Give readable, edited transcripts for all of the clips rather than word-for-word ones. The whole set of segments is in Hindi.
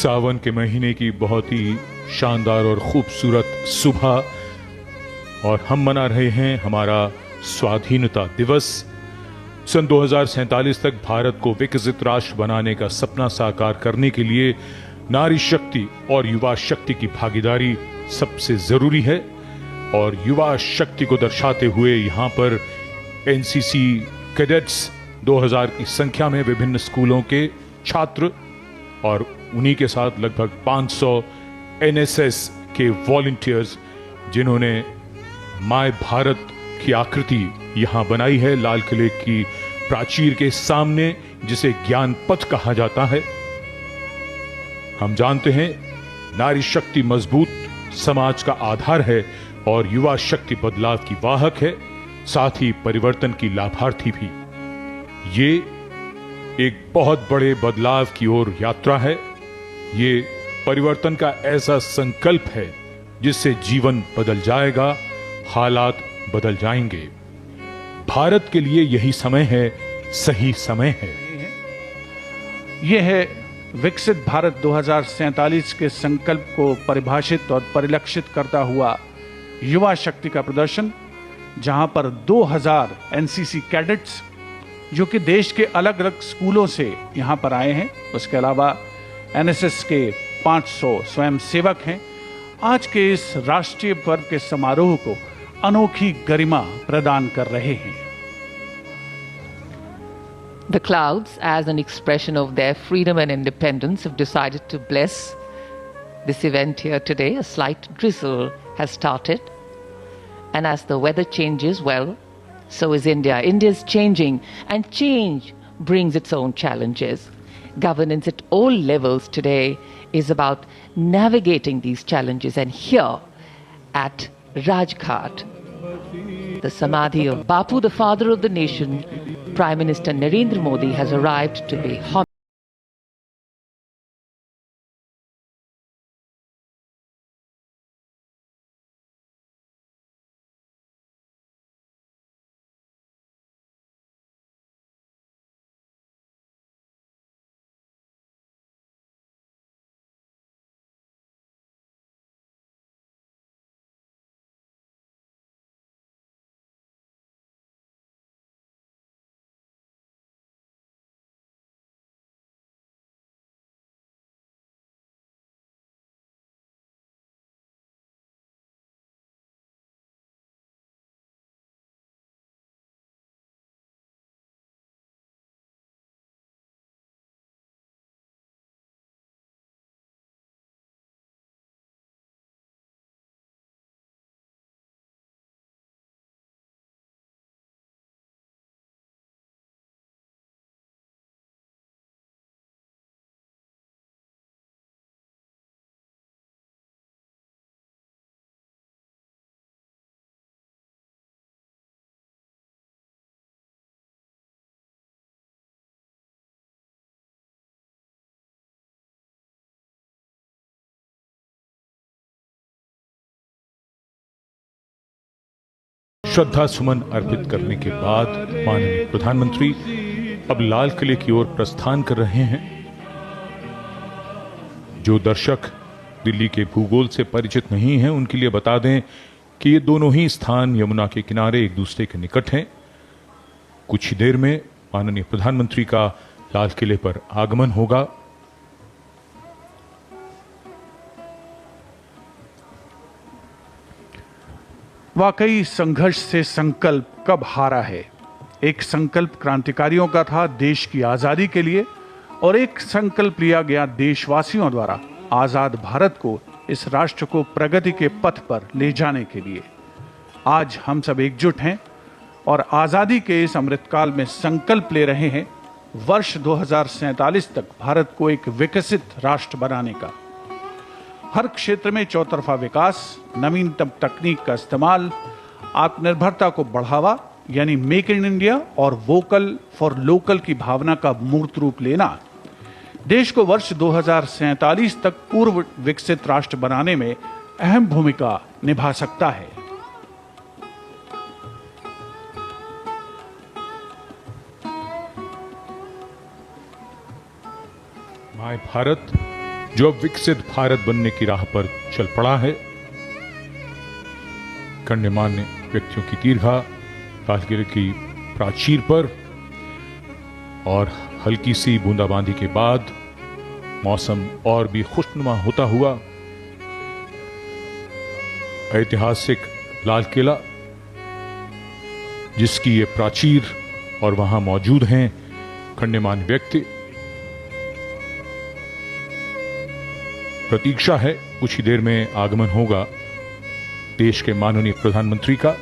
सावन के महीने की बहुत ही शानदार और खूबसूरत सुबह और हम मना रहे हैं हमारा स्वाधीनता दिवस। सन 2047 तक भारत को विकसित राष्ट्र बनाने का सपना साकार करने के लिए नारी शक्ति और युवा शक्ति की भागीदारी सबसे जरूरी है। और युवा शक्ति को दर्शाते हुए यहाँ पर एनसीसी कैडेट्स 2000 की संख्या में विभिन्न स्कूलों के छात्र और उन्हीं के साथ लगभग 500 एनएसएस के वॉलंटियर्स जिन्होंने माय भारत की आकृति यहां बनाई है लाल किले की प्राचीर के सामने, जिसे ज्ञान पथ कहा जाता है। हम जानते हैं नारी शक्ति मजबूत समाज का आधार है और युवा शक्ति बदलाव की वाहक है, साथ ही परिवर्तन की लाभार्थी भी। ये एक बहुत बड़े बदलाव की ओर यात्रा है। ये परिवर्तन का ऐसा संकल्प है जिससे जीवन बदल जाएगा, हालात बदल जाएंगे। भारत के लिए यही समय है, सही समय है। यह है विकसित भारत 2047 के संकल्प को परिभाषित और परिलक्षित करता हुआ युवा शक्ति का प्रदर्शन, जहां पर 2000 एनसीसी कैडेट्स जो कि देश के अलग अलग स्कूलों से यहां पर आए हैं, उसके अलावा एनएसएस के 500 स्वयंसेवक हैं, आज के इस राष्ट्रीय पर्व के समारोह को अनोखी गरिमा प्रदान कर रहे हैं। The clouds, as an expression of their freedom and independence, have decided to bless this event here today. A slight drizzle has started, and as the weather changes, well, so is India. India is changing, and change brings its own challenges. Governance at all levels today is about navigating these challenges, and here at Rajghat, the Samadhi of Bapu, the father of the nation, Prime Minister Narendra Modi has arrived to pay homage. श्रद्धा सुमन अर्पित करने के बाद माननीय प्रधानमंत्री अब लाल किले की ओर प्रस्थान कर रहे हैं। जो दर्शक दिल्ली के भूगोल से परिचित नहीं हैं, उनके लिए बता दें कि ये दोनों ही स्थान यमुना के किनारे एक दूसरे के निकट हैं। कुछ ही देर में माननीय प्रधानमंत्री का लाल किले पर आगमन होगा। वाकई संघर्ष से संकल्प कब हारा है। एक संकल्प क्रांतिकारियों का था देश की आजादी के लिए, और एक संकल्प लिया गया देशवासियों द्वारा आजाद भारत को, इस राष्ट्र को प्रगति के पथ पर ले जाने के लिए। आज हम सब एकजुट हैं और आजादी के इस अमृतकाल में संकल्प ले रहे हैं वर्ष 2047 तक भारत को एक विकसित राष्ट्र बनाने का। हर क्षेत्र में चौतरफा विकास, नवीनतम तकनीक का इस्तेमाल, आत्मनिर्भरता को बढ़ावा यानी मेक इन इंडिया और वोकल फॉर लोकल की भावना का मूर्त रूप लेना देश को वर्ष 2047 तक पूर्व विकसित राष्ट्र बनाने में अहम भूमिका निभा सकता है। माय भारत जो अब विकसित भारत बनने की राह पर चल पड़ा है। गण्यमान्य व्यक्तियों की दीर्घा लाल किले की प्राचीर पर और हल्की सी बूंदाबांदी के बाद मौसम और भी खुशनुमा होता हुआ ऐतिहासिक लाल किला, जिसकी ये प्राचीर और वहां मौजूद हैं गण्यमान्य व्यक्ति, प्रतीक्षा है कुछ ही देर में आगमन होगा देश के माननीय प्रधानमंत्री का।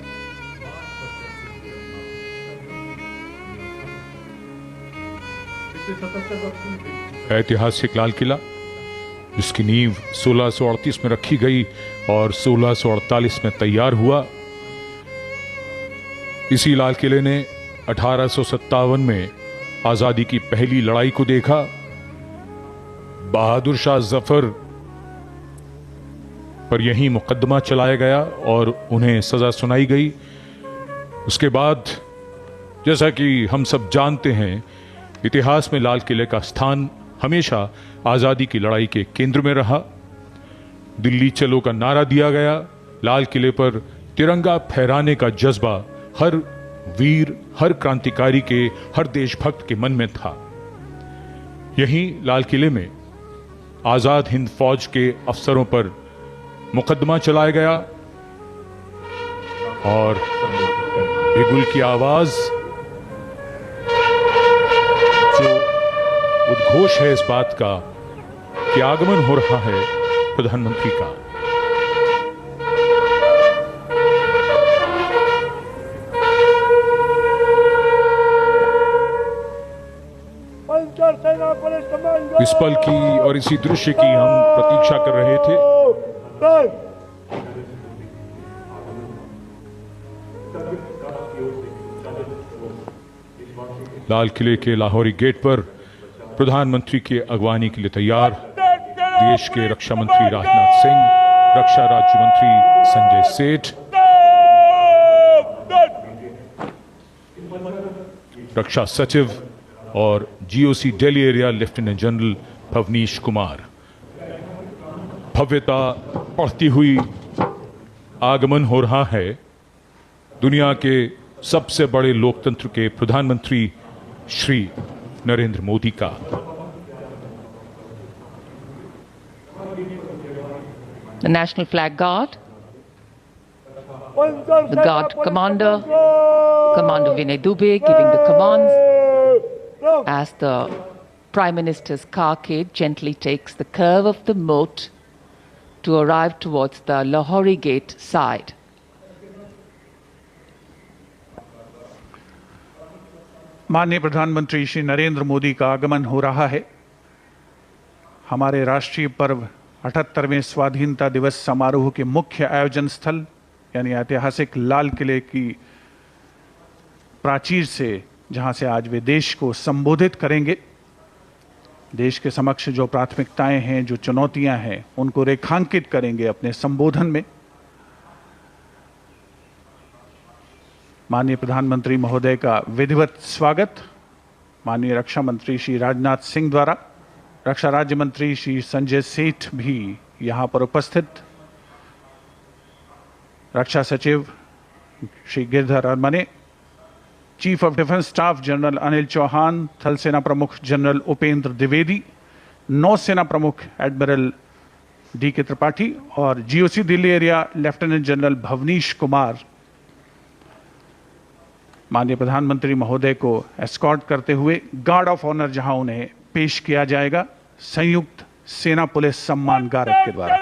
ऐतिहासिक लाल किला, जिसकी नींव 1638 में रखी गई और 1648 में तैयार हुआ। इसी लाल किले ने 1857 में आजादी की पहली लड़ाई को देखा। बहादुर शाह जफर पर यही मुकदमा चलाया गया और उन्हें सजा सुनाई गई। उसके बाद, जैसा कि हम सब जानते हैं, इतिहास में लाल किले का स्थान हमेशा आजादी की लड़ाई के केंद्र में रहा। दिल्ली चलो का नारा दिया गया। लाल किले पर तिरंगा फहराने का जज्बा हर वीर, हर क्रांतिकारी के, हर देशभक्त के मन में था। यहीं लाल किले में आजाद हिंद फौज के अफसरों पर मुकदमा चलाया गया और बिगुल की आवाज जो उद्घोष है इस बात का कि आगमन हो रहा है प्रधानमंत्री का। इस पल की और इसी दृश्य की हम प्रतीक्षा कर रहे थे। लाल किले के लाहौरी गेट पर प्रधानमंत्री की अगवानी के लिए तैयार देश के रक्षा मंत्री राजनाथ सिंह, रक्षा राज्य मंत्री संजय सेठ, रक्षा सचिव और GOC Delhi area lieutenant general Bhavnish Kumar. भव्यता बढ़ती हुई आगमन हो रहा है दुनिया के सबसे बड़े लोकतंत्र के प्रधानमंत्री श्री नरेंद्र मोदी का। The National Flag Guard, the Guard Commander, Commander Vinay Dubey giving the commands as the Prime Minister's carcade gently takes the curve of the moat to arrive towards the Lahori Gate side. माननीय प्रधानमंत्री श्री नरेंद्र मोदी का आगमन हो रहा है। हमारे राष्ट्रीय पर्व 78वें स्वाधीनता दिवस समारोह के मुख्य आयोजन स्थल यानी ऐतिहासिक लाल किले की प्राचीर से, जहां से आज वे देश को संबोधित करेंगे। देश के समक्ष जो प्राथमिकताएं हैं, जो चुनौतियां हैं, उनको रेखांकित करेंगे अपने संबोधन में। माननीय प्रधानमंत्री महोदय का विधिवत स्वागत माननीय रक्षा मंत्री श्री राजनाथ सिंह द्वारा, रक्षा राज्य मंत्री श्री संजय सेठ भी यहां पर उपस्थित, रक्षा सचिव Shri Giridhar Aramane, chief of defence staff general Anil Chauhan, थल सेना प्रमुख जनरल उपेंद्र द्विवेदी, नौसेना प्रमुख एडमिरल डी के त्रिपाठी और GOC Delhi area lieutenant general Bhavnish Kumar माननीय प्रधानमंत्री महोदय को एस्कॉर्ट करते हुए गार्ड ऑफ ऑनर जहां उन्हें पेश किया जाएगा संयुक्त सेना पुलिस सम्मान गारद के द्वारा।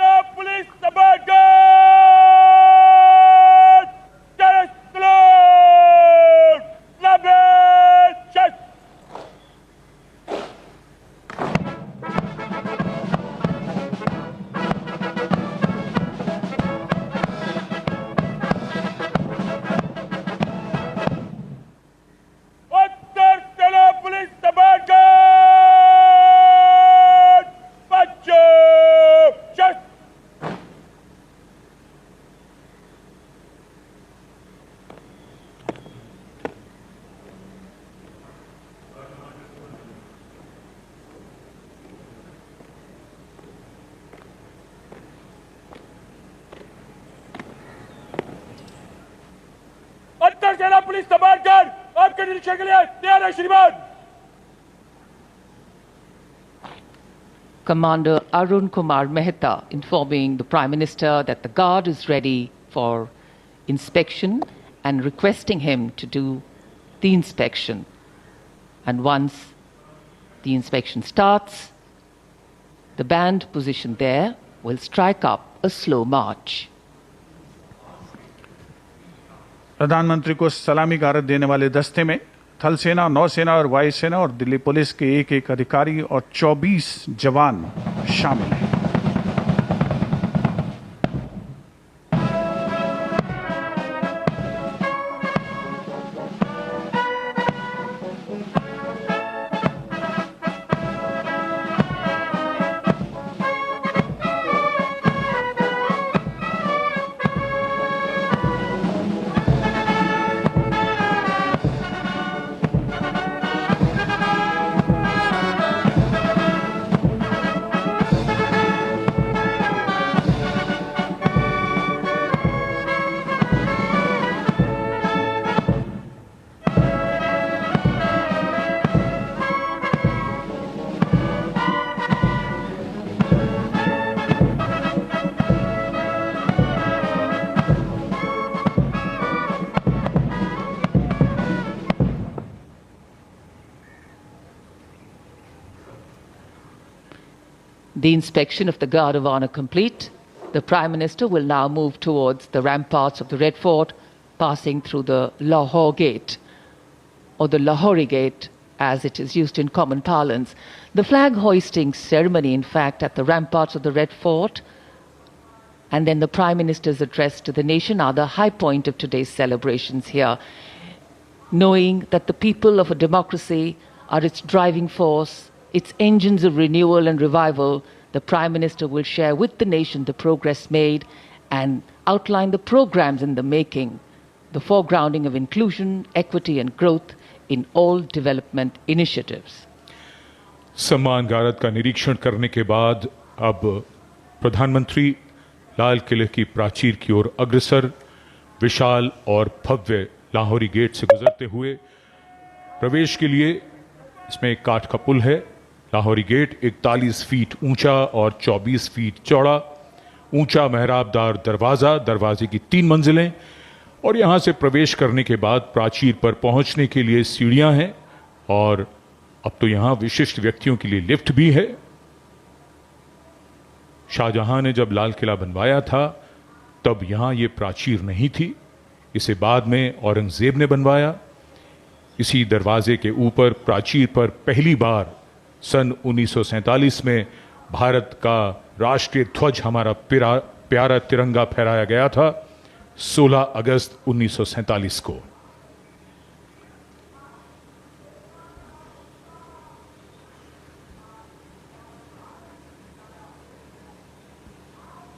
पुलिस तबादकार आपके निरीक्षण के लिए तैयार है श्रीमान। Commander Arun Kumar Mehta informing the Prime Minister that the guard is ready for inspection and requesting him to do the inspection. And once the inspection starts, the band positioned there will strike up a slow march. प्रधानमंत्री को सलामी गारद देने वाले दस्ते में थल सेना, नौसेना और वायुसेना और दिल्ली पुलिस के एक अधिकारी और 24 जवान शामिल हैं। The inspection of the Guard of Honor complete, the Prime Minister will now move towards the ramparts of the Red Fort, passing through the Lahore Gate, or the Lahori Gate as it is used in common parlance. The flag hoisting ceremony, in fact, at the ramparts of the Red Fort, and then the Prime Minister's address to the nation are the high point of today's celebrations here. Knowing that the people of a democracy are its driving force, its engines of renewal and revival, the Prime Minister will share with the nation the progress made and outline the programs in the making, the foregrounding of inclusion, equity and growth in all development initiatives. सम्मान गारद का निरीक्षण करने के बाद अब प्रधानमंत्री लाल किले की प्राचीर की ओर अग्रसर विशाल और भव्य लाहौरी गेट से गुजरते हुए प्रवेश के लिए इसमें एक काठ का पुल है। लाहौरी गेट 41 फीट ऊंचा और 24 फीट चौड़ा, ऊंचा मेहराबदार दरवाज़ा, दरवाजे की 3 मंजिलें और यहां से प्रवेश करने के बाद प्राचीर पर पहुंचने के लिए सीढ़ियां हैं और अब तो यहां विशिष्ट व्यक्तियों के लिए लिफ्ट भी है। शाहजहां ने जब लाल किला बनवाया था तब यहां ये प्राचीर नहीं थी, इसे बाद में औरंगजेब ने बनवाया। इसी दरवाजे के ऊपर प्राचीर पर पहली बार सन 1947 में भारत का राष्ट्रीय ध्वज, हमारा प्यारा तिरंगा फहराया गया था 16 अगस्त 1947 को।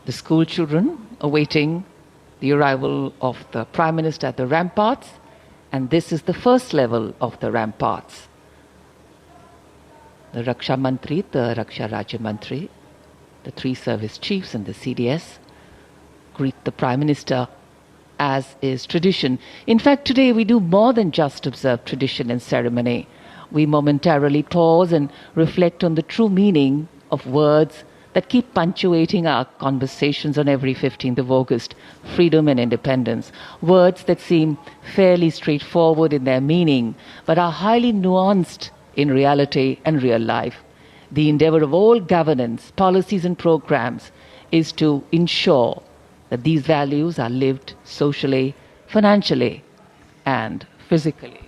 The school children awaiting the arrival of the Prime Minister at the ramparts, and this is the first level of the ramparts. The Raksha Mantri, the Raksha Rajya Mantri, the 3 service chiefs and the CDS greet the Prime Minister as is tradition. In fact, today we do more than just observe tradition and ceremony. We momentarily pause and reflect on the true meaning of words that keep punctuating our conversations on every 15th of August, freedom and independence. Words that seem fairly straightforward in their meaning, but are highly nuanced in reality and real life. The endeavor of all governance, policies and programs is to ensure that these values are lived socially, financially and physically.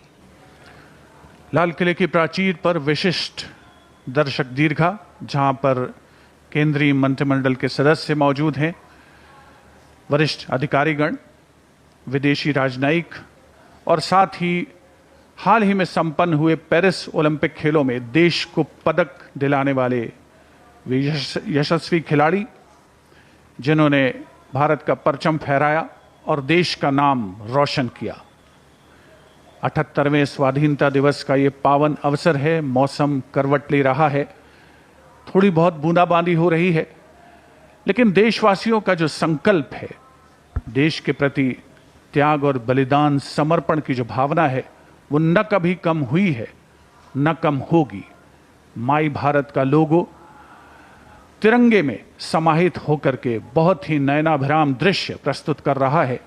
लाल किले की प्राचीर पर विशिष्ट दर्शक दीर्घा, जहां पर केंद्रीय मंत्रिमंडल के सदस्य मौजूद हैं, वरिष्ठ अधिकारीगण, विदेशी राजनयिक और साथ ही हाल ही में संपन्न हुए पेरिस ओलंपिक खेलों में देश को पदक दिलाने वाले यशस्वी खिलाड़ी, जिन्होंने भारत का परचम फहराया और देश का नाम रोशन किया। 78वें स्वाधीनता दिवस का ये पावन अवसर है। मौसम करवट ले रहा है, थोड़ी बहुत बूंदाबांदी हो रही है, लेकिन देशवासियों का जो संकल्प है देश के प्रति त्याग और बलिदान, समर्पण की जो भावना है वो न कभी कम हुई है, न कम होगी। माई भारत का लोगो तिरंगे में समाहित होकर के बहुत ही नयनाभिराम दृश्य प्रस्तुत कर रहा है।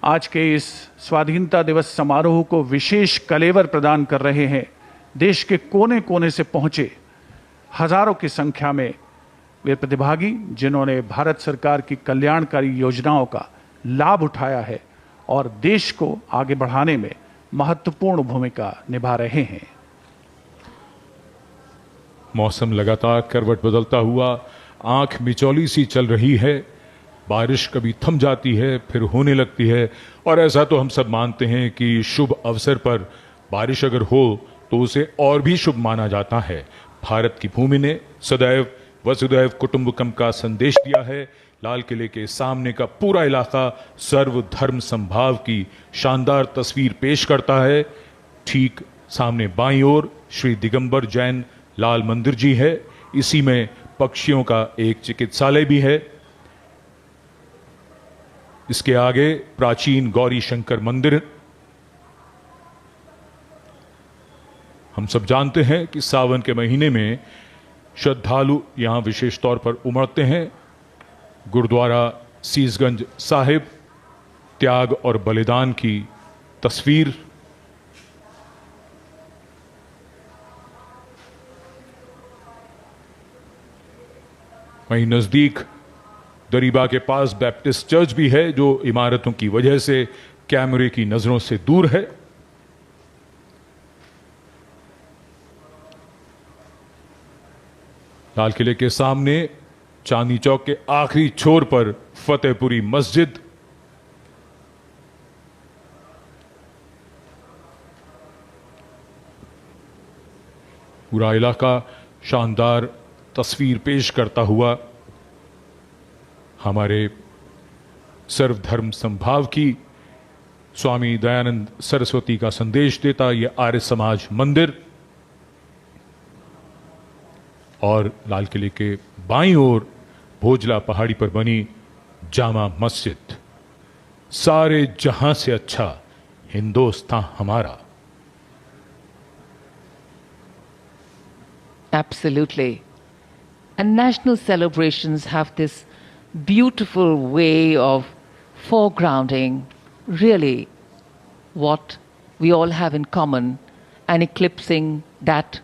आज के इस स्वाधीनता दिवस समारोह को विशेष कलेवर प्रदान कर रहे हैं देश के कोने कोने से पहुंचे हजारों की संख्या में वे प्रतिभागी, जिन्होंने भारत सरकार की कल्याणकारी योजनाओं का लाभ उठाया है और देश को आगे बढ़ाने में महत्वपूर्ण भूमिका निभा रहे हैं। मौसम लगातार करवट बदलता हुआ आंख मिचौली सी चल रही है। बारिश कभी थम जाती है, फिर होने लगती है, और ऐसा तो हम सब मानते हैं कि शुभ अवसर पर बारिश अगर हो तो उसे और भी शुभ माना जाता है। भारत की भूमि ने सदैव वसुधैव कुटुंबकम का संदेश दिया है। लाल किले के सामने का पूरा इलाका सर्वधर्म संभाव की शानदार तस्वीर पेश करता है। ठीक सामने बाईं ओर श्री दिगंबर जैन लाल मंदिर जी है। इसी में पक्षियों का एक चिकित्सालय भी है। इसके आगे प्राचीन गौरी शंकर मंदिर। हम सब जानते हैं कि सावन के महीने में श्रद्धालु यहां विशेष तौर पर उमड़ते हैं। गुरुद्वारा सीसगंज साहिब, त्याग और बलिदान की तस्वीर। वहीं नजदीक दरीबा के पास बैप्टिस्ट चर्च भी है, जो इमारतों की वजह से कैमरे की नजरों से दूर है। लाल किले के सामने चांदनी चौक के आखिरी छोर पर फतेहपुरी मस्जिद। पूरा इलाका शानदार तस्वीर पेश करता हुआ हमारे सर्वधर्म संभाव की, स्वामी दयानंद सरस्वती का संदेश देता यह आर्य समाज मंदिर। और लाल किले के बाईं ओर भोजला पहाड़ी पर बनी जामा मस्जिद। सारे जहां से अच्छा हिंदुस्तान हमारा। Absolutely. And national celebrations have this beautiful way of foregrounding really what we all have in common and eclipsing that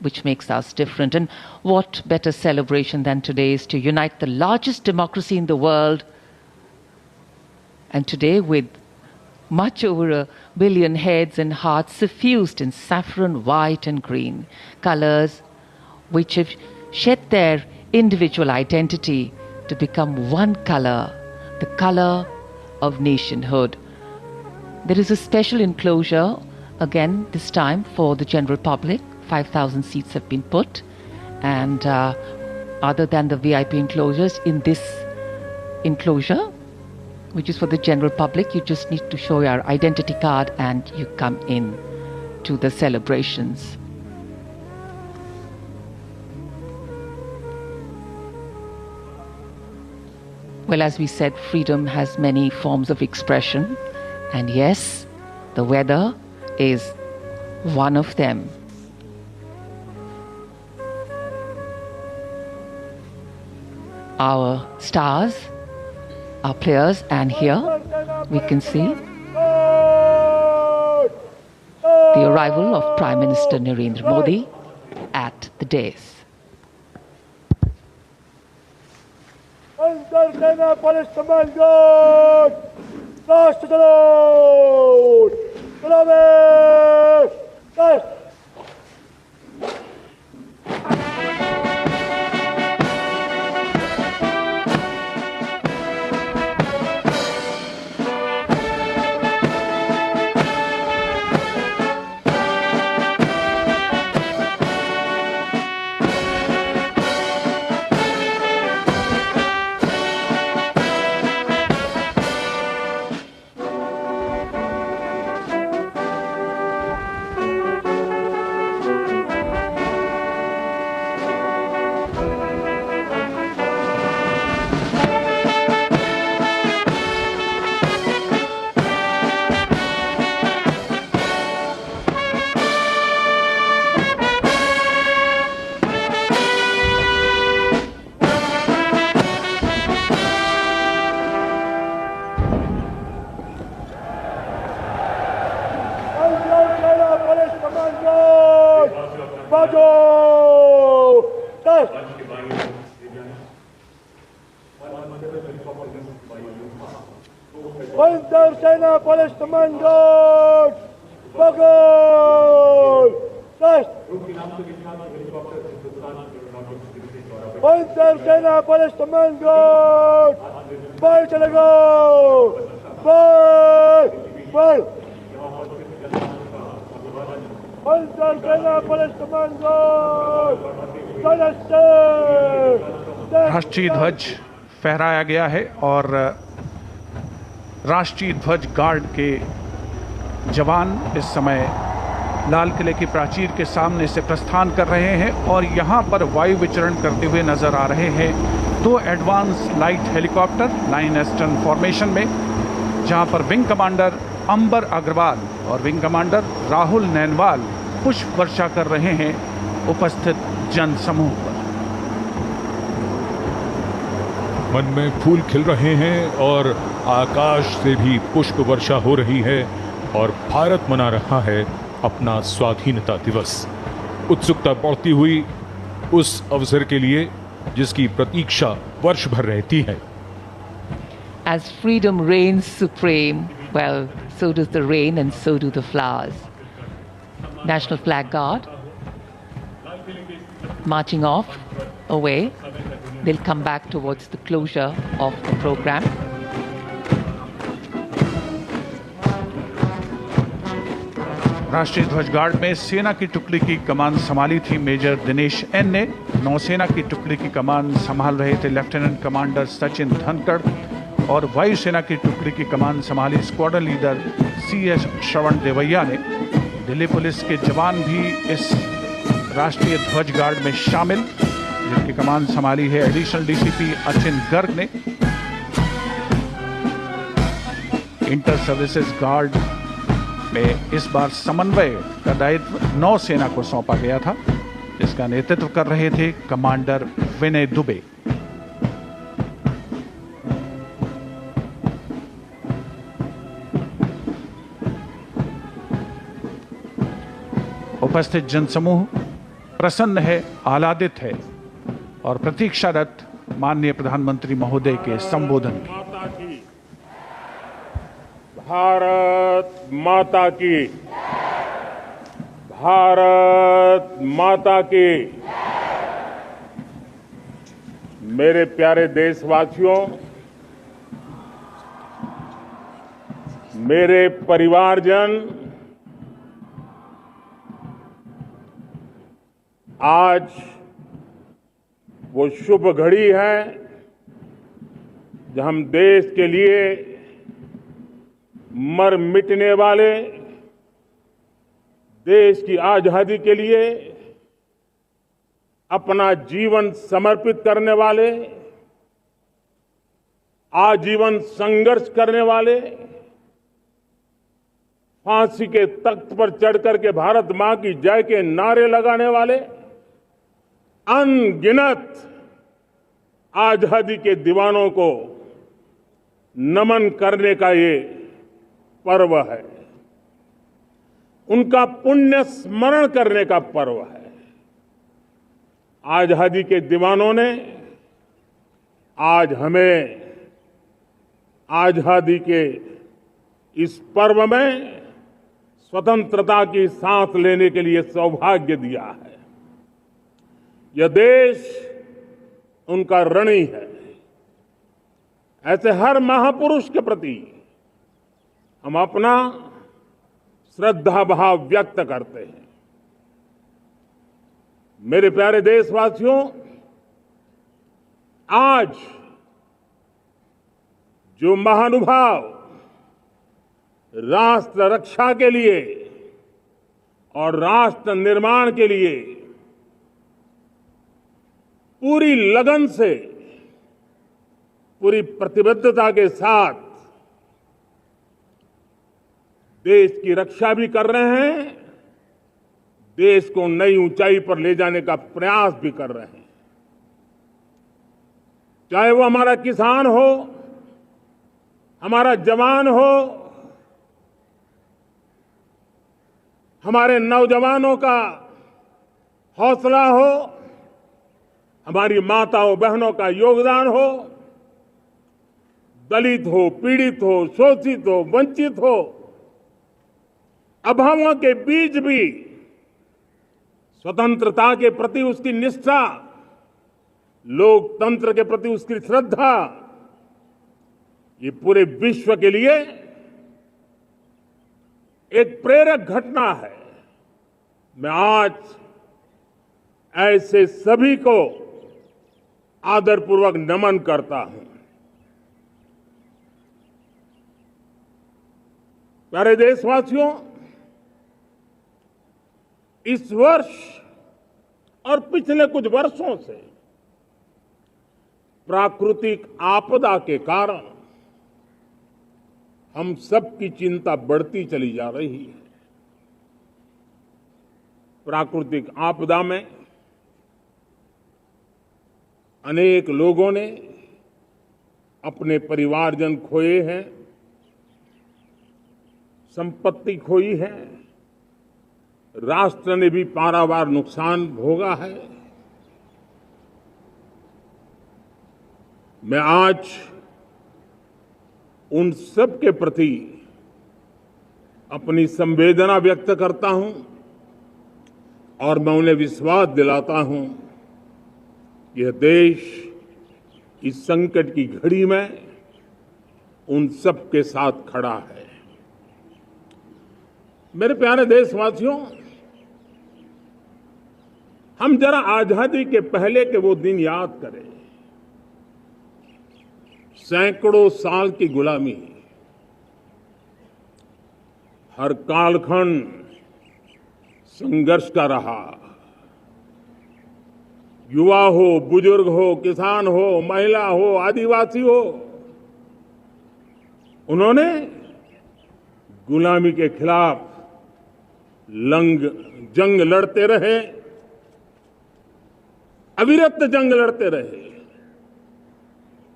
which makes us different. And what better celebration than today's to unite the largest democracy in the world, and today with much over 1 billion heads and hearts suffused in saffron, white and green, colors which have shed their individual identity to become one color, the color of nationhood. There is a special enclosure, again this time for the general public. 5,000 seats have been put, and other than the VIP enclosures, in this enclosure, which is for the general public, you just need to show your identity card and you come in to the celebrations. Well, as we said, freedom has many forms of expression, and yes, the weather is one of them. Our stars, our players, and here we can see the arrival of Prime Minister Narendra Modi at the dais. अंतर सेना पुलिस सम्मान गार्ड राष्ट्र सलाम सलामे बाजो तस्त Unterseiner Palästamandot Bagol test Unterseiner Palästamandot bal chalega bal Unterseiner Palästamandot राष्ट्रीय ध्वज फहराया गया है और राष्ट्रीय ध्वज गार्ड के जवान इस समय लाल किले की प्राचीर के सामने से प्रस्थान कर रहे हैं और यहाँ पर वायु विचरण करते हुए नजर आ रहे हैं 2 advance light helicopter line astern formation में, जहाँ पर विंग कमांडर अंबर अग्रवाल और विंग कमांडर राहुल नैनवाल पुष्प वर्षा कर रहे हैं उपस्थित जन समूह पर। मन में फूल खिल रहे हैं और आकाश से भी पुष्प वर्षा हो रही है और भारत मना रहा है अपना स्वाधीनता दिवस। उत्सुकता बढ़ती हुई उस अवसर के लिए जिसकी प्रतीक्षा वर्ष भर रहती है। As freedom reigns supreme, well, so does the rain and so do the flowers. National Flag Guard marching off away. They'll come back towards the closure of the program. राष्ट्रीय ध्वज गार्ड में सेना की टुकड़ी की कमान संभाली थी मेजर दिनेश एन ने। नौसेना की टुकड़ी की कमान संभाल रहे थे लेफ्टिनेंट कमांडर सचिन धनखड़ और वायुसेना की टुकड़ी की कमान संभाली स्क्वाड्रन लीडर CS श्रवण देवैया ने। दिल्ली पुलिस के जवान भी इस राष्ट्रीय ध्वज गार्ड में शामिल, जिनकी कमान संभाली है एडिशनल DCP अचिन गर्ग ने। इंटर सर्विसेज गार्ड में इस बार समन्वय का दायित्व नौसेना को सौंपा गया था, जिसका नेतृत्व कर रहे थे कमांडर विनय दुबे। उपस्थित जनसमूह प्रसन्न है, आह्लादित है और प्रतीक्षारत माननीय प्रधानमंत्री महोदय के संबोधन की। भारत माता की, भारत माता की। मेरे प्यारे देशवासियों, मेरे परिवारजन, आज वो शुभ घड़ी है जब हम देश के लिए मर मिटने वाले, देश की आजादी के लिए अपना जीवन समर्पित करने वाले, आजीवन संघर्ष करने वाले, फांसी के तख्त पर चढ़कर के भारत मां की जय के नारे लगाने वाले अनगिनत आजादी के दीवानों को नमन करने का ये पर्व है, उनका पुण्य स्मरण करने का पर्व है। आजादी के दीवानों ने आज हमें आजादी के इस पर्व में स्वतंत्रता की सांस लेने के लिए सौभाग्य दिया है। यह देश उनका ऋणी है। ऐसे हर महापुरुष के प्रति हम अपना श्रद्धा भाव व्यक्त करते हैं। मेरे प्यारे देशवासियों, आज जो महानुभाव राष्ट्र रक्षा के लिए और राष्ट्र निर्माण के लिए पूरी लगन से, पूरी प्रतिबद्धता के साथ देश की रक्षा भी कर रहे हैं, देश को नई ऊंचाई पर ले जाने का प्रयास भी कर रहे हैं। चाहे वो हमारा किसान हो, हमारा जवान हो, हमारे नौजवानों का हौसला हो, हमारी माताओं बहनों का योगदान हो, दलित हो, पीड़ित हो, शोषित हो, वंचित हो, अभावों के बीच भी स्वतंत्रता के प्रति उसकी निष्ठा, लोकतंत्र के प्रति उसकी श्रद्धा, ये पूरे विश्व के लिए एक प्रेरक घटना है। मैं आज ऐसे सभी को आदरपूर्वक नमन करता हूं। प्यारे देशवासियों, इस वर्ष और पिछले कुछ वर्षों से प्राकृतिक आपदा के कारण हम सबकी चिंता बढ़ती चली जा रही है। प्राकृतिक आपदा में अनेक लोगों ने अपने परिवारजन खोए हैं, संपत्ति खोई है, राष्ट्र ने भी पारावार नुकसान भोगा है। मैं आज उन सब के प्रति अपनी संवेदना व्यक्त करता हूं और मैं उन्हें विश्वास दिलाता हूं कि यह देश इस संकट की घड़ी में उन सब के साथ खड़ा है। मेरे प्यारे देशवासियों, हम जरा आजादी के पहले के वो दिन याद करें। सैकड़ों साल की गुलामी, हर कालखंड संघर्ष का रहा। युवा हो, बुजुर्ग हो, किसान हो, महिला हो, आदिवासी हो, उन्होंने गुलामी के खिलाफ जंग लड़ते रहे, अविरत जंग लड़ते रहे।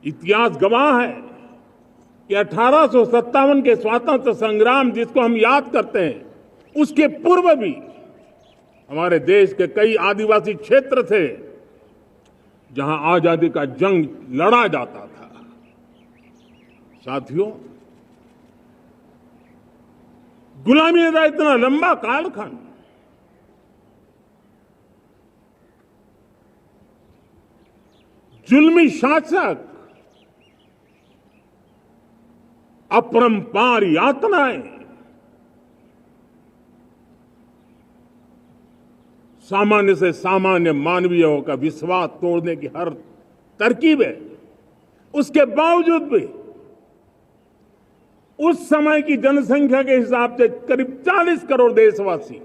इतिहास गवाह है कि 1857 के स्वातंत्र संग्राम जिसको हम याद करते हैं, उसके पूर्व भी हमारे देश के कई आदिवासी क्षेत्र थे जहां आजादी का जंग लड़ा जाता था। साथियों, गुलामी का इतना लंबा कालखंड, जुल्मी शासक, अपरंपार यातनाएं, सामान्य से सामान्य मानवीयों का विश्वास तोड़ने की हर तरकीब है। उसके बावजूद भी उस समय की जनसंख्या के हिसाब से करीब 40 करोड़ देशवासी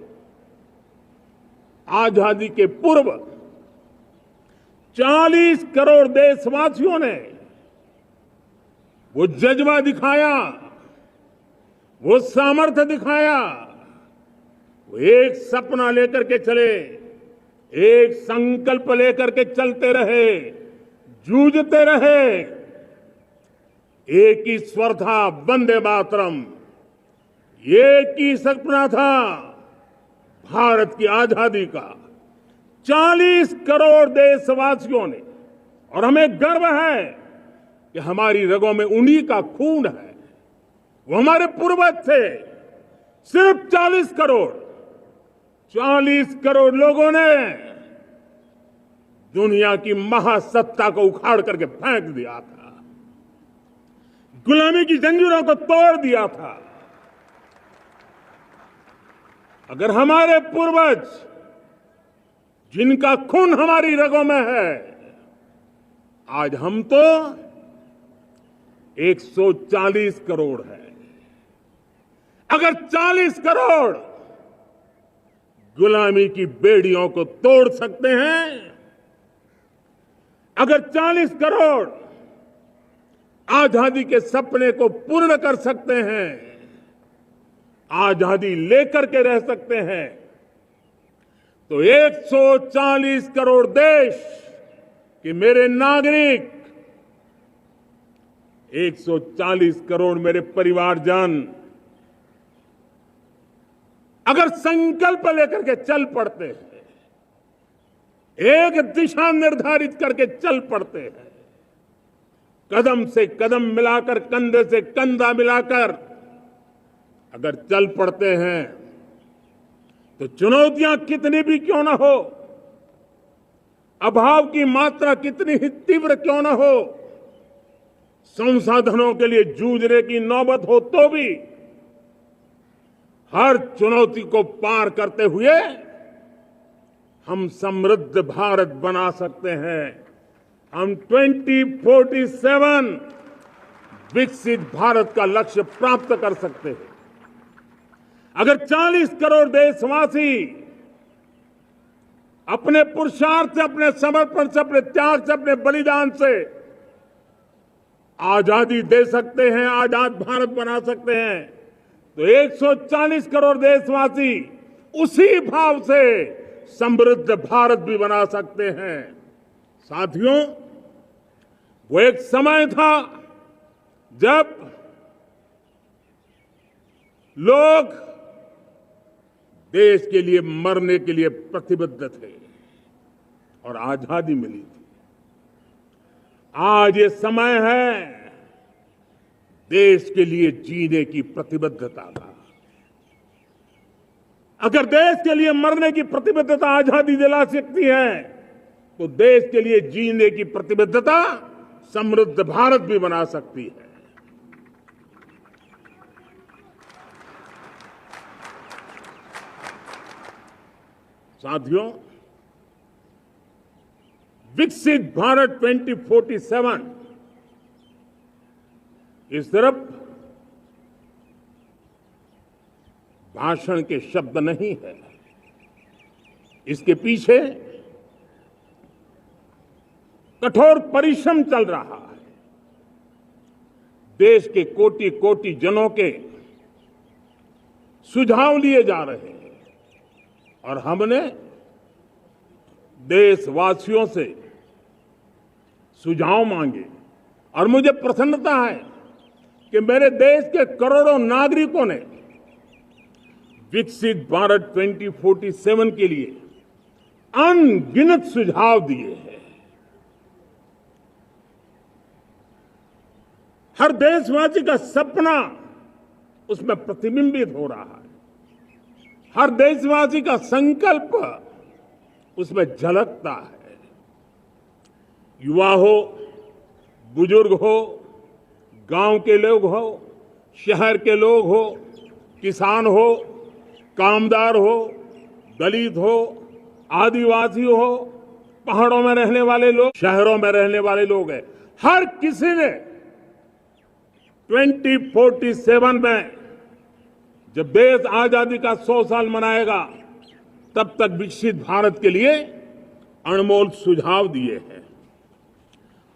आजादी के पूर्व 40 करोड़ देशवासियों ने वो जज्बा दिखाया, वो सामर्थ्य दिखाया, वो एक सपना लेकर के चले, एक संकल्प लेकर के चलते रहे, जूझते रहे। एक ही स्वर था, वंदे मातरम। एक ही सपना था, भारत की आजादी का। 40 करोड़ देशवासियों ने, और हमें गर्व है कि हमारी रगों में उन्हीं का खून है। वो हमारे पूर्वज थे। सिर्फ 40 करोड़ लोगों ने दुनिया की महासत्ता को उखाड़ करके फेंक दिया था, गुलामी की जंजीरों को तोड़ दिया था। अगर हमारे पूर्वज, जिनका खून हमारी रगों में है, आज हम तो 140 करोड़ है। अगर 40 करोड़ गुलामी की बेड़ियों को तोड़ सकते हैं, अगर 40 करोड़ आजादी के सपने को पूर्ण कर सकते हैं, आजादी लेकर के रह सकते हैं, तो 140 करोड़ देश के मेरे नागरिक, 140 करोड़ मेरे परिवारजन अगर संकल्प लेकर के चल पड़ते हैं, एक दिशा निर्धारित करके चल पड़ते हैं, कदम से कदम मिलाकर, कंधे से कंधा मिलाकर अगर चल पड़ते हैं तो चुनौतियां कितनी भी क्यों ना हो, अभाव की मात्रा कितनी ही तीव्र क्यों ना हो, संसाधनों के लिए जूझने की नौबत हो तो भी हर चुनौती को पार करते हुए हम समृद्ध भारत बना सकते हैं। हम 2047 विकसित भारत का लक्ष्य प्राप्त कर सकते हैं। अगर 40 करोड़ देशवासी अपने पुरुषार्थ से, अपने समर्पण से, अपने त्याग से, अपने बलिदान से आजादी दे सकते हैं, आजाद भारत बना सकते हैं, तो 140 करोड़ देशवासी उसी भाव से समृद्ध भारत भी बना सकते हैं। साथियों, वो एक समय था जब लोग देश के लिए मरने के लिए प्रतिबद्ध थे और आजादी मिली थी। आज ये समय है देश के लिए जीने की प्रतिबद्धता का। अगर देश के लिए मरने की प्रतिबद्धता आजादी दिला सकती है, तो देश के लिए जीने की प्रतिबद्धता समृद्ध भारत भी बना सकती है। साथियों, विकसित भारत 2047 इस तरफ भाषण के शब्द नहीं है, इसके पीछे कठोर परिश्रम चल रहा है। देश के कोटि कोटि जनों के सुझाव लिए जा रहे हैं और हमने देशवासियों से सुझाव मांगे और मुझे प्रसन्नता है कि मेरे देश के करोड़ों नागरिकों ने विकसित भारत 2047 के लिए अनगिनत सुझाव दिए हैं। हर देशवासी का सपना उसमें प्रतिबिंबित हो रहा है, हर देशवासी का संकल्प उसमें झलकता है। युवा हो, बुजुर्ग हो, गांव के लोग हो, शहर के लोग हो, किसान हो, कामदार हो, दलित हो, आदिवासी हो, पहाड़ों में रहने वाले लोग, शहरों में रहने वाले लोग हैं, हर किसी ने 2047 में जब देश आजादी का 100 साल मनाएगा, तब तक विकसित भारत के लिए अनमोल सुझाव दिए हैं।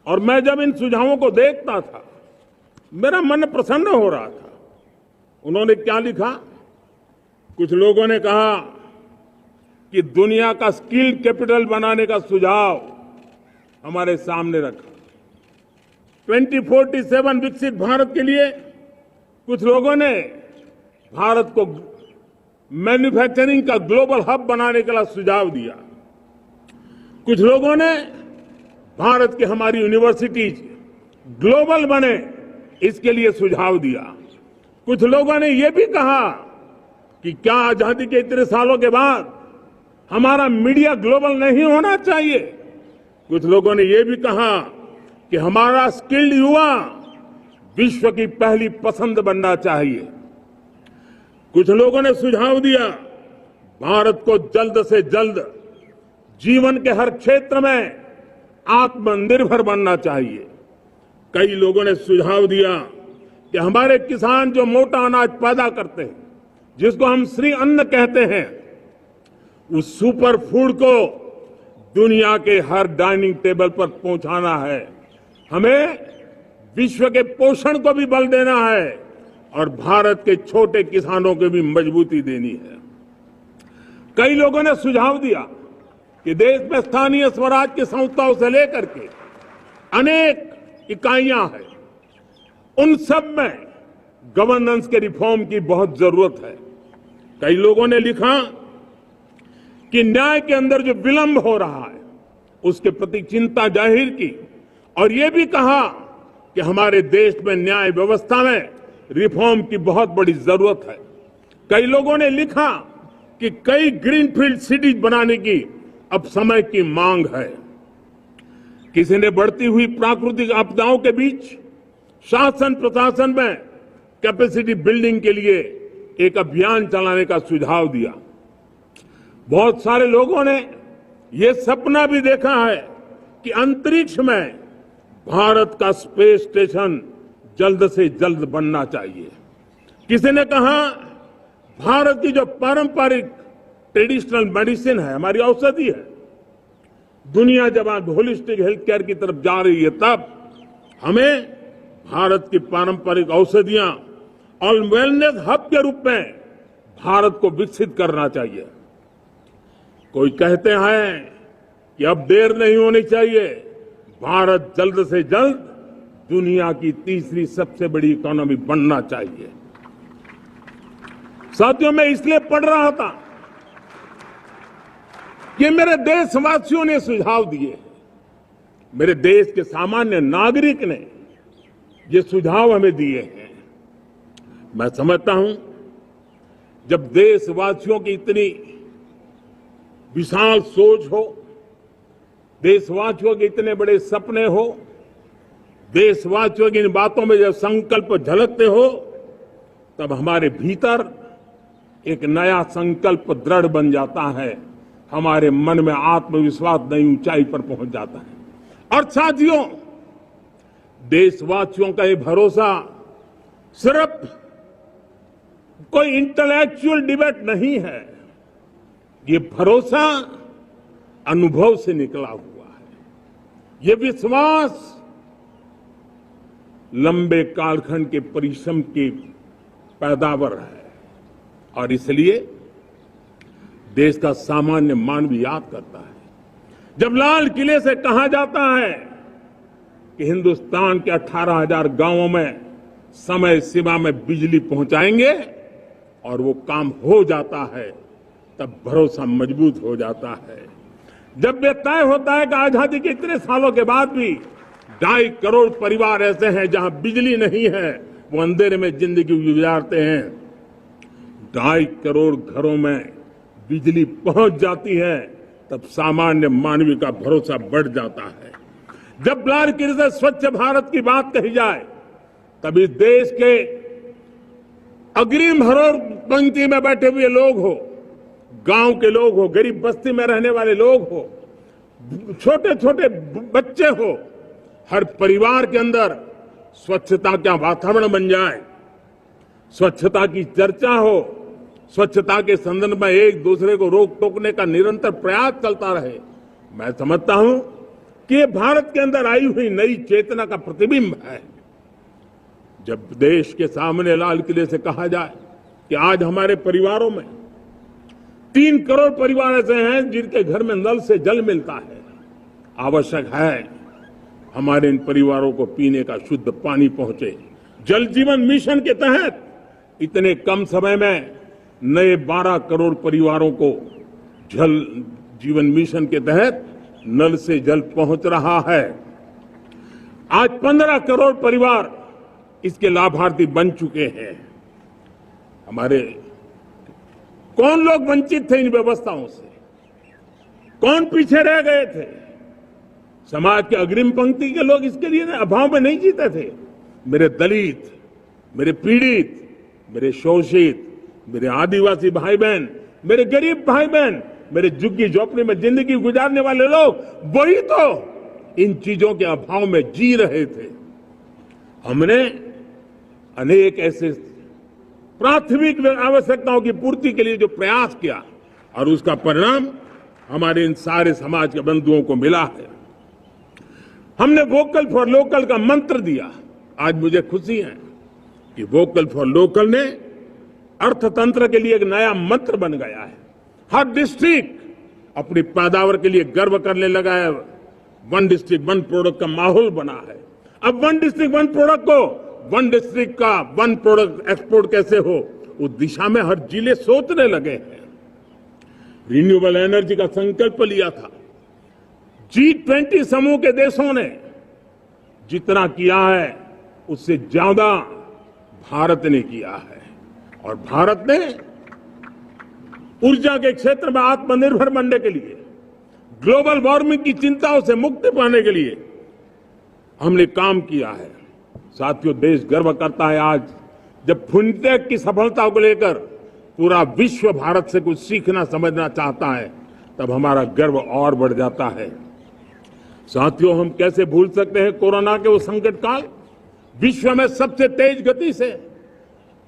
और मैं जब इन सुझावों को देखता था, मेरा मन प्रसन्न हो रहा था। उन्होंने क्या लिखा? कुछ लोगों ने कहा कि दुनिया का स्किल कैपिटल बनाने का सुझाव हमारे सामने रखा। 2047 विकसित भारत के लिए कुछ लोगों ने भारत को मैन्युफैक्चरिंग का ग्लोबल हब बनाने का सुझाव दिया। कुछ लोगों ने भारत की हमारी यूनिवर्सिटीज ग्लोबल बने, इसके लिए सुझाव दिया। कुछ लोगों ने यह भी कहा कि क्या आजादी के इतने सालों के बाद हमारा मीडिया ग्लोबल नहीं होना चाहिए। कुछ लोगों ने यह भी कहा कि हमारा स्किल्ड युवा विश्व की पहली पसंद बनना चाहिए। कुछ लोगों ने सुझाव दिया भारत को जल्द से जल्द जीवन के हर क्षेत्र में आत्मनिर्भर बनना चाहिए। कई लोगों ने सुझाव दिया कि हमारे किसान जो मोटा अनाज पैदा करते हैं, जिसको हम श्री अन्न कहते हैं, उस सुपर फूड को दुनिया के हर डाइनिंग टेबल पर पहुंचाना है। हमें विश्व के पोषण को भी बल देना है और भारत के छोटे किसानों को भी मजबूती देनी है। कई लोगों ने सुझाव दिया कि देश में स्थानीय स्वराज की संस्थाओं से लेकर के अनेक इकाइयां हैं, उन सब में गवर्नेंस के रिफॉर्म की बहुत जरूरत है। कई लोगों ने लिखा कि न्याय के अंदर जो विलंब हो रहा है, उसके प्रति चिंता जाहिर की और ये भी कहा कि हमारे देश में न्याय व्यवस्था में रिफॉर्म की बहुत बड़ी जरूरत है। कई लोगों ने लिखा कि कई ग्रीनफील्ड सिटीज बनाने की अब समय की मांग है। किसी ने बढ़ती हुई प्राकृतिक आपदाओं के बीच शासन प्रशासन में कैपेसिटी बिल्डिंग के लिए एक अभियान चलाने का सुझाव दिया। बहुत सारे लोगों ने यह सपना भी देखा है कि अंतरिक्ष में भारत का स्पेस स्टेशन जल्द से जल्द बनना चाहिए। किसी ने कहा भारत की जो पारंपरिक ट्रेडिशनल मेडिसिन है, हमारी औषधि है, दुनिया जब आज होलिस्टिक हेल्थ केयर की तरफ जा रही है, तब हमें भारत की पारंपरिक औषधियां और वेलनेस हब के रूप में भारत को विकसित करना चाहिए। कोई कहते हैं कि अब देर नहीं होनी चाहिए, भारत जल्द से जल्द दुनिया की तीसरी सबसे बड़ी इकोनॉमी बनना चाहिए। साथियों, मैं इसलिए पढ़ रहा था कि मेरे देशवासियों ने सुझाव दिए, मेरे देश के सामान्य नागरिक ने ये सुझाव हमें दिए हैं। मैं समझता हूं जब देशवासियों की इतनी विशाल सोच हो, देशवासियों के इतने बड़े सपने हो, देशवासियों की इन बातों में जब संकल्प झलकते हो, तब हमारे भीतर एक नया संकल्प दृढ़ बन जाता है, हमारे मन में आत्मविश्वास नई ऊंचाई पर पहुंच जाता है। और साथियों, देशवासियों का ये भरोसा सिर्फ कोई इंटेलेक्चुअल डिबेट नहीं है, ये भरोसा अनुभव से निकला हुआ है। ये विश्वास लंबे कालखंड के परिश्रम की पैदावार है और इसलिए देश का सामान्य मानव याद करता है। जब लाल किले से कहा जाता है कि हिंदुस्तान के 18,000 गांवों में समय सीमा में बिजली पहुंचाएंगे और वो काम हो जाता है, तब भरोसा मजबूत हो जाता है। जब यह तय होता है कि आजादी के इतने सालों के बाद भी 2.5 करोड़ परिवार ऐसे हैं जहां बिजली नहीं है, वो अंधेरे में जिंदगी गुजारते हैं, 2.5 करोड़ घरों में बिजली पहुंच जाती है, तब सामान्य मानवीय का भरोसा बढ़ जाता है। जब लाल किले से स्वच्छ भारत की बात कही जाए, तब इस देश के अग्रिम हरोर पंक्ति में बैठे हुए लोग हो, गांव के लोग हो, गरीब बस्ती में रहने वाले लोग हो, छोटे छोटे बच्चे हो, हर परिवार के अंदर स्वच्छता का वातावरण बन जाए, स्वच्छता की चर्चा हो, स्वच्छता के संदर्भ में एक दूसरे को रोक टोकने का निरंतर प्रयास चलता रहे। मैं समझता हूं कि ये भारत के अंदर आई हुई नई चेतना का प्रतिबिंब है। जब देश के सामने लाल किले से कहा जाए कि आज हमारे परिवारों में 3 करोड़ परिवार ऐसे हैं जिनके घर में नल से जल मिलता है, आवश्यक है हमारे इन परिवारों को पीने का शुद्ध पानी पहुंचे। जल जीवन मिशन के तहत इतने कम समय में नए 12 करोड़ परिवारों को जल जीवन मिशन के तहत नल से जल पहुंच रहा है। आज 15 करोड़ परिवार इसके लाभार्थी बन चुके हैं। हमारे कौन लोग वंचित थे इन व्यवस्थाओं से, कौन पीछे रह गए थे? समाज के अग्रिम पंक्ति के लोग इसके लिए अभाव में नहीं जीते थे। मेरे दलित, मेरे पीड़ित, मेरे शोषित, मेरे आदिवासी भाई बहन, मेरे गरीब भाई बहन, मेरे झुग्गी झोपड़ी में जिंदगी गुजारने वाले लोग, वही तो इन चीजों के अभाव में जी रहे थे। हमने अनेक ऐसे प्राथमिक आवश्यकताओं की पूर्ति के लिए जो प्रयास किया और उसका परिणाम हमारे इन सारे समाज के बंधुओं को मिला है। हमने वोकल फॉर लोकल का मंत्र दिया। आज मुझे खुशी है कि वोकल फॉर लोकल ने अर्थतंत्र के लिए एक नया मंत्र बन गया है। हर डिस्ट्रिक्ट अपनी पैदावार के लिए गर्व करने लगा है। 1 डिस्ट्रिक्ट 1 प्रोडक्ट का माहौल बना है। अब 1 डिस्ट्रिक्ट 1 प्रोडक्ट को 1 डिस्ट्रिक्ट का 1 प्रोडक्ट एक्सपोर्ट कैसे हो, उस दिशा में हर जिले सोचने लगे हैं। रिन्यूएबल एनर्जी का संकल्प लिया था। G20 समूह के देशों ने जितना किया है उससे ज्यादा भारत ने किया है और भारत ने ऊर्जा के क्षेत्र में आत्मनिर्भर बनने के लिए, ग्लोबल वार्मिंग की चिंताओं से मुक्ति पाने के लिए हमने काम किया है। साथियों, देश गर्व करता है आज जब फिनटेक की सफलता को लेकर पूरा विश्व भारत से कुछ सीखना समझना चाहता है, तब हमारा गर्व और बढ़ जाता है। साथियों, हम कैसे भूल सकते हैं कोरोना के वो संकट काल। विश्व में सबसे तेज गति से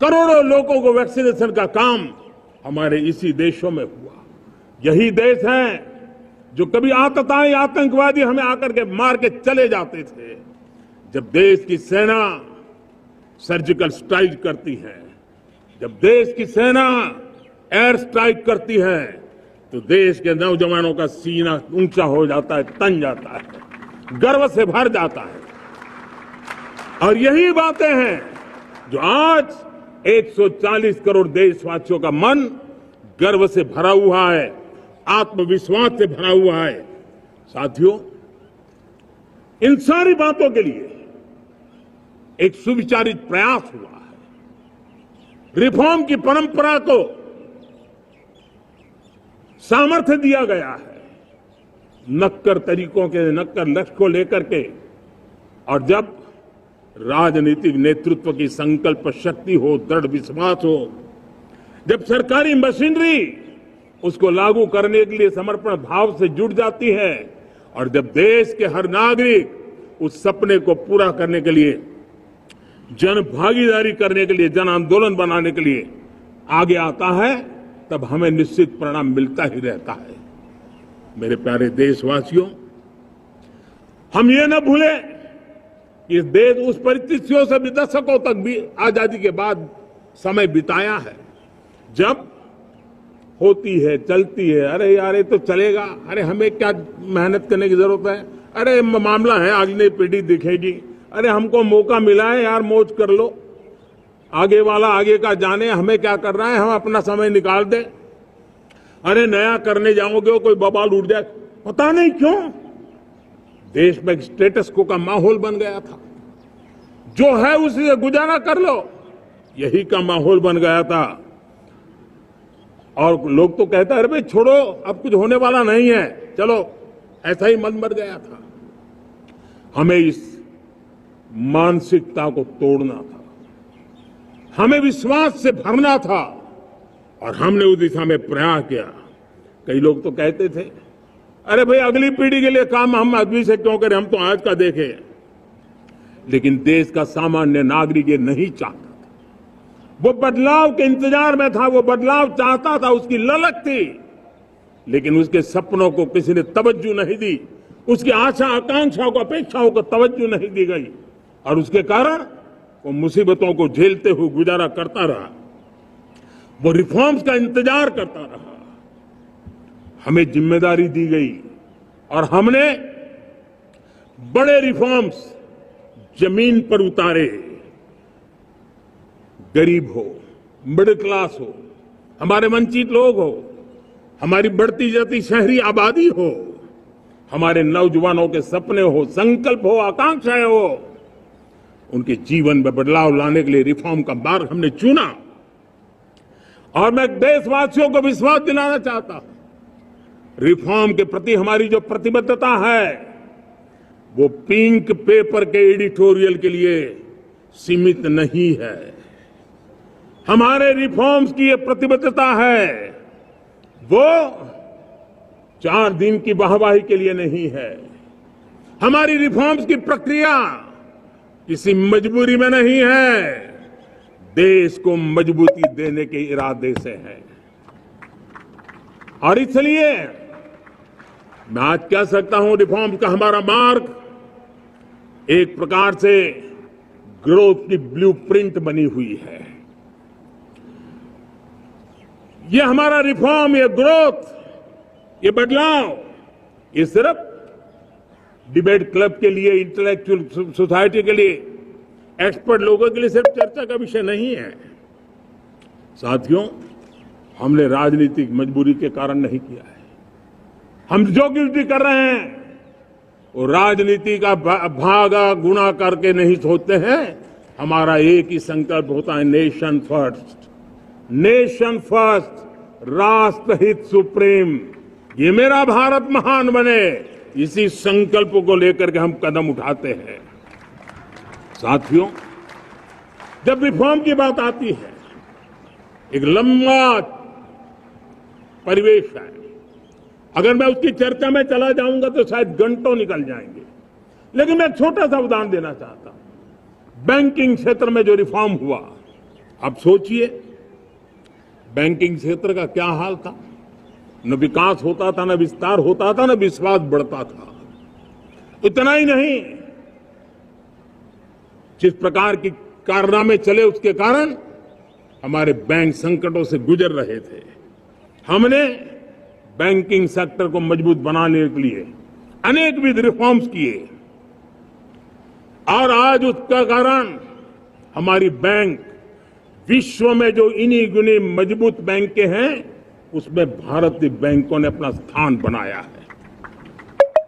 करोड़ों लोगों को वैक्सीनेशन का काम हमारे इसी देशों में हुआ। यही देश हैं जो कभी आतताई आतंकवादी हमें आकर के मार के चले जाते थे। जब देश की सेना सर्जिकल स्ट्राइक करती है, जब देश की सेना एयर स्ट्राइक करती है, तो देश के नौजवानों का सीना ऊंचा हो जाता है, तन जाता है, गर्व से भर जाता है। और यही बातें हैं जो आज 140 करोड़ देशवासियों का मन गर्व से भरा हुआ है, आत्मविश्वास से भरा हुआ है। साथियों, इन सारी बातों के लिए एक सुविचारित प्रयास हुआ है। रिफॉर्म की परंपरा को सामर्थ्य दिया गया है, नक्कर तरीकों के, नक्कर लक्ष्य को लेकर के। और जब राजनीतिक नेतृत्व की संकल्प शक्ति हो, दृढ़ विश्वास हो, जब सरकारी मशीनरी उसको लागू करने के लिए समर्पण भाव से जुट जाती है, और जब देश के हर नागरिक उस सपने को पूरा करने के लिए, जन भागीदारी करने के लिए, जन आंदोलन बनाने के लिए आगे आता है, तब हमें निश्चित परिणाम मिलता ही रहता है। मेरे प्यारे देशवासियों, हम ये न भूलें कि इस देश उस परिस्थितियों से भी दशकों तक भी आजादी के बाद समय बिताया है, जब होती है, चलती है, अरे यार ये तो चलेगा, अरे हमें क्या मेहनत करने की जरूरत है, अरे मामला है अगली पीढ़ी दिखेगी, अरे हमको मौका मिला है यार, मौज कर लो, आगे वाला आगे का जाने, हमें क्या कर रहा है, हम अपना समय निकाल दें। अरे नया करने जाओगे कोई बवाल उठ जाए, पता नहीं क्यों देश में स्टेटस को का माहौल बन गया था। जो है उसी से गुजारा कर लो, यही का माहौल बन गया था। और लोग तो कहते हैं अरे भाई छोड़ो, अब कुछ होने वाला नहीं है, चलो, ऐसा ही मन बन गया था। हमें इस मानसिकता को तोड़ना था, हमें विश्वास से भरना था, और हमने उस दिशा में प्रयास किया। कई लोग तो कहते थे अरे भाई अगली पीढ़ी के लिए काम हम अभी से क्यों करें, हम तो आज का देखें। लेकिन देश का सामान्य नागरिक ये नहीं चाहता था, वो बदलाव के इंतजार में था, वो बदलाव चाहता था, उसकी ललक थी, लेकिन उसके सपनों को किसी ने तवज्जो नहीं दी, उसकी आशा आकांक्षाओं को, अपेक्षाओं को तवज्जो नहीं दी गई, और उसके कारण वो मुसीबतों को झेलते हुए गुजारा करता रहा, वो रिफॉर्म्स का इंतजार करता रहा। हमें जिम्मेदारी दी गई और हमने बड़े रिफॉर्म्स जमीन पर उतारे। गरीब हो, मिडिल क्लास हो, हमारे वंचित लोग हो, हमारी बढ़ती जाती शहरी आबादी हो, हमारे नौजवानों के सपने हो, संकल्प हो, आकांक्षाएं हो, उनके जीवन में बदलाव लाने के लिए रिफॉर्म का मार्ग हमने चुना। और मैं देशवासियों को विश्वास दिलाना चाहता हूं, रिफॉर्म के प्रति हमारी जो प्रतिबद्धता है वो पिंक पेपर के एडिटोरियल के लिए सीमित नहीं है। हमारे रिफॉर्म्स की ये प्रतिबद्धता है, वो 4 दिन की वाहवाही के लिए नहीं है। हमारी रिफॉर्म्स की प्रक्रिया किसी मजबूरी में नहीं है, देश को मजबूती देने के इरादे से है। और इसलिए मैं आज कह सकता हूं, रिफॉर्म का हमारा मार्ग एक प्रकार से ग्रोथ की ब्लूप्रिंट बनी हुई है। ये हमारा रिफॉर्म, ये ग्रोथ, ये बदलाव, ये सिर्फ डिबेट क्लब के लिए, इंटेलेक्चुअल सोसाइटी के लिए, एक्सपर्ट लोगों के लिए सिर्फ चर्चा का विषय नहीं है। साथियों, हमने राजनीतिक मजबूरी के कारण नहीं किया है। हम जो कुछ भी कर रहे हैं वो राजनीति का भागा गुणा करके नहीं सोचते हैं। हमारा एक ही संकल्प होता है, नेशन फर्स्ट, नेशन फर्स्ट, राष्ट्रहित सुप्रीम। ये मेरा भारत महान बने, इसी संकल्प को लेकर के हम कदम उठाते हैं। साथियों, जब रिफॉर्म की बात आती है, एक लंबा परिवेश है। अगर मैं उसकी चर्चा में चला जाऊंगा तो शायद घंटों निकल जाएंगे, लेकिन मैं एक छोटा सा उदाहरण देना चाहता हूं। बैंकिंग क्षेत्र में जो रिफॉर्म हुआ, अब सोचिए बैंकिंग क्षेत्र का क्या हाल था। न विकास होता था, न विस्तार होता था, न विश्वास बढ़ता था। इतना ही नहीं, जिस प्रकार की कारनामे चले उसके कारण हमारे बैंक संकटों से गुजर रहे थे। हमने बैंकिंग सेक्टर को मजबूत बनाने के लिए अनेकविध रिफॉर्म्स किए और आज उसका कारण हमारी बैंक विश्व में जो इन्हीं गुनी मजबूत बैंकें हैं, उसमें भारतीय बैंकों ने अपना स्थान बनाया है।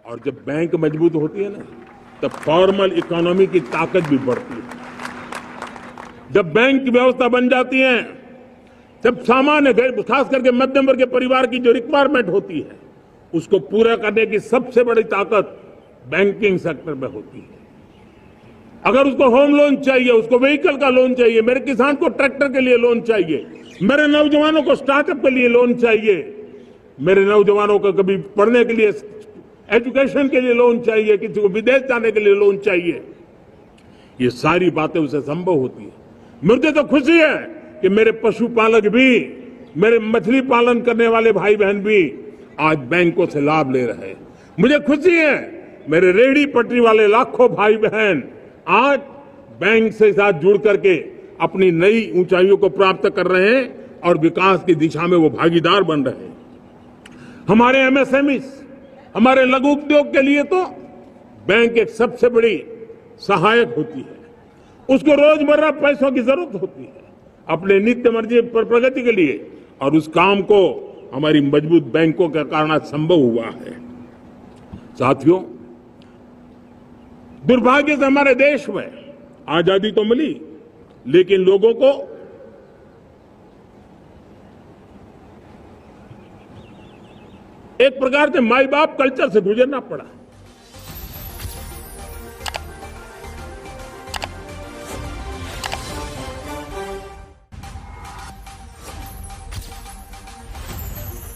और जब बैंक मजबूत होती है ना, तब फॉर्मल इकोनॉमी की ताकत भी बढ़ती है। जब बैंक की व्यवस्था बन जाती है, जब सामान्य खास करके मध्यम वर्ग के परिवार की जो रिक्वायरमेंट होती है, उसको पूरा करने की सबसे बड़ी ताकत बैंकिंग सेक्टर में होती है। अगर उसको होम लोन चाहिए, उसको व्हीकल का लोन चाहिए, मेरे किसान को ट्रैक्टर के लिए लोन चाहिए, मेरे नौजवानों को स्टार्टअप के लिए लोन चाहिए, मेरे नौजवानों को कभी पढ़ने के लिए, एजुकेशन के लिए लोन चाहिए, किसी को विदेश जाने के लिए लोन चाहिए, ये सारी बातें उसे संभव होती है। मुझे तो खुशी है कि मेरे पशुपालक भी, मेरे मछली पालन करने वाले भाई बहन भी आज बैंकों से लाभ ले रहे हैं। मुझे खुशी है मेरे रेहड़ी पटरी वाले लाखों भाई बहन आज बैंक से साथ जुड़ करके अपनी नई ऊंचाइयों को प्राप्त कर रहे हैं और विकास की दिशा में वो भागीदार बन रहे हैं। हमारे एमएसएमई, हमारे लघु उद्योग के लिए तो बैंक एक सबसे बड़ी सहायक होती है। उसको रोजमर्रा पैसों की जरूरत होती है अपने नित्य मर्जी पर प्रगति के लिए, और उस काम को हमारी मजबूत बैंकों के कारण आज संभव हुआ है। साथियों, दुर्भाग्य से हमारे देश में आजादी तो मिली, लेकिन लोगों को एक प्रकार से माई बाप कल्चर से गुजरना पड़ा।